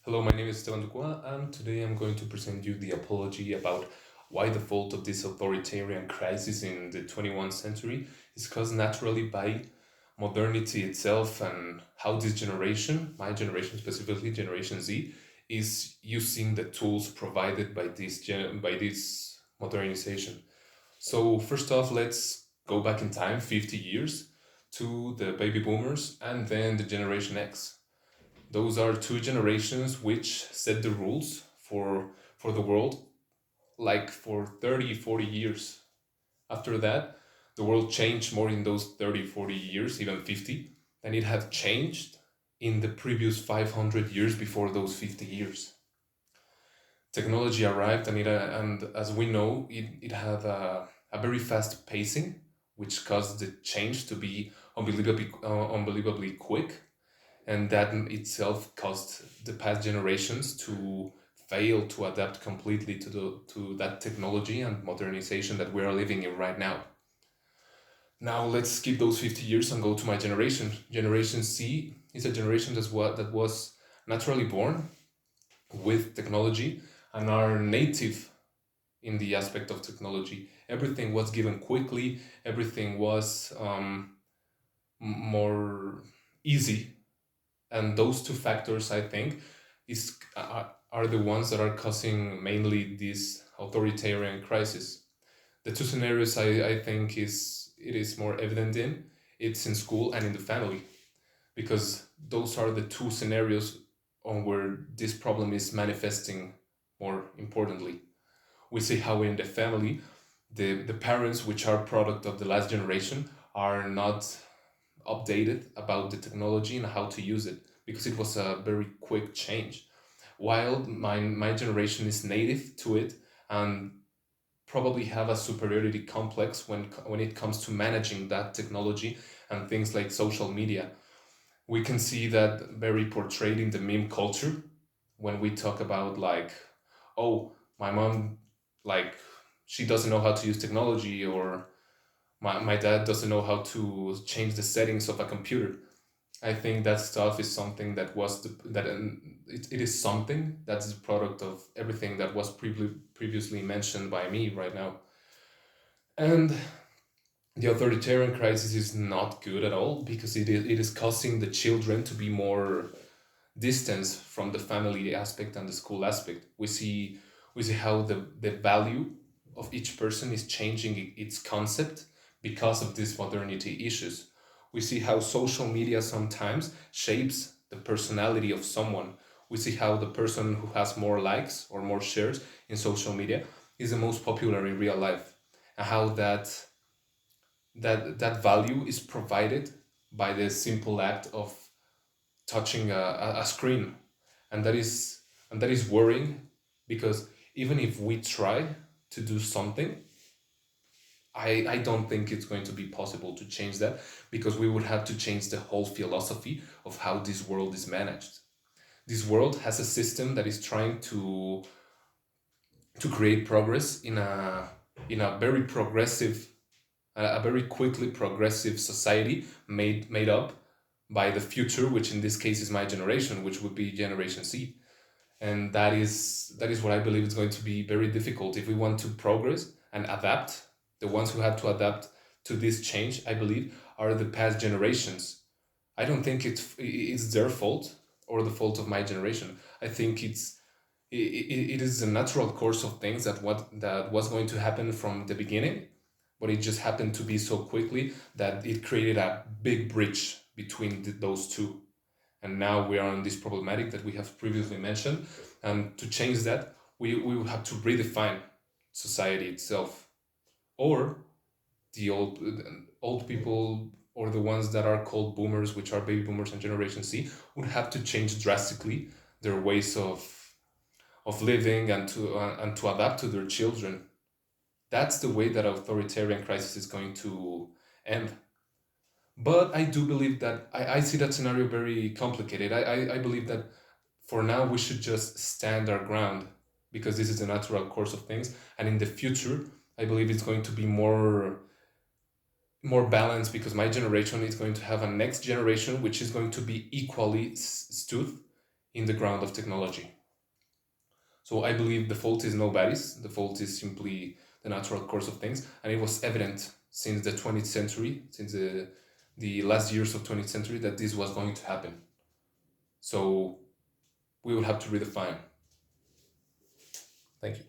Hello, my name is Esteban Ducua, and today I'm going to present you the apology about why the fault of this authoritarian crisis in the 21st century is caused naturally by modernity itself and how this generation, my generation specifically, Generation Z, is using the tools provided by by this modernization. So first off, let's go back in time 50 years to the baby boomers and then the Generation X. Those are two generations which set the rules for the world like for 30, 40 years. After that, the world changed more in those 30, 40 years, even 50, than it had changed in the previous 500 years before those 50 years. Technology arrived, and as we know, it had a very fast pacing, which caused the change to be unbelievably quick, and that in itself caused the past generations to fail to adapt completely to that technology and modernization that we are living in right now. Now let's skip those 50 years and go to my generation. Generation C is a generation that was naturally born with technology and are native in the aspect of technology. Everything was given quickly. Everything was more easy, and those two factors, I think, are the ones that are causing mainly this authoritarian crisis. The two scenarios I think it is more evident in, it's in school and in the family, because those are the two scenarios on where this problem is manifesting more importantly. We see how in the family, the parents, which are product of the last generation, are not updated about the technology and how to use it, because it was a very quick change. While my generation is native to it and probably have a superiority complex when it comes to managing that technology and things like social media. We can see that very portrayed in the meme culture when we talk about like, oh, my mom, like, she doesn't know how to use technology, or my dad doesn't know how to change the settings of a computer. I think that stuff is something that it is something that's the product of everything that was previously mentioned by me right now. And the authoritarian crisis is not good at all, because it is causing the children to be more distance from the family aspect and the school aspect. We see how the value of each person is changing its concept because of these modernity issues. We see how social media sometimes shapes the personality of someone. We see how the person who has more likes or more shares in social media is the most popular in real life, and how that value is provided by the simple act of touching a screen. And that is worrying, because even if we try to do something, I don't think it's going to be possible to change that, because we would have to change the whole philosophy of how this world is managed. This world has a system that is trying to create progress in a very progressive, a very quickly progressive society made up by the future, which in this case is my generation, which would be Generation C. And that is what I believe is going to be very difficult if we want to progress and adapt. The ones who have to adapt to this change, I believe, are the past generations. I don't think it's their fault or the fault of my generation. I think it is a natural course of things that was going to happen from the beginning, but it just happened to be so quickly that it created a big bridge between those two. And now we are on this problematic that we have previously mentioned. And to change that, we will have to redefine society itself, or the old people, or the ones that are called boomers, which are baby boomers and Generation C, would have to change drastically their ways of living and to adapt to their children. That's the way that authoritarian crisis is going to end. But I do believe that I see that scenario very complicated. I believe that for now we should just stand our ground, because this is a natural course of things. And in the future, I believe it's going to be more balanced, because my generation is going to have a next generation which is going to be equally stood in the ground of technology. So I believe the fault is nobody's. The fault is simply the natural course of things, and it was evident since the 20th century, since the last years of 20th century, that this was going to happen. So we will have to redefine. Thank you.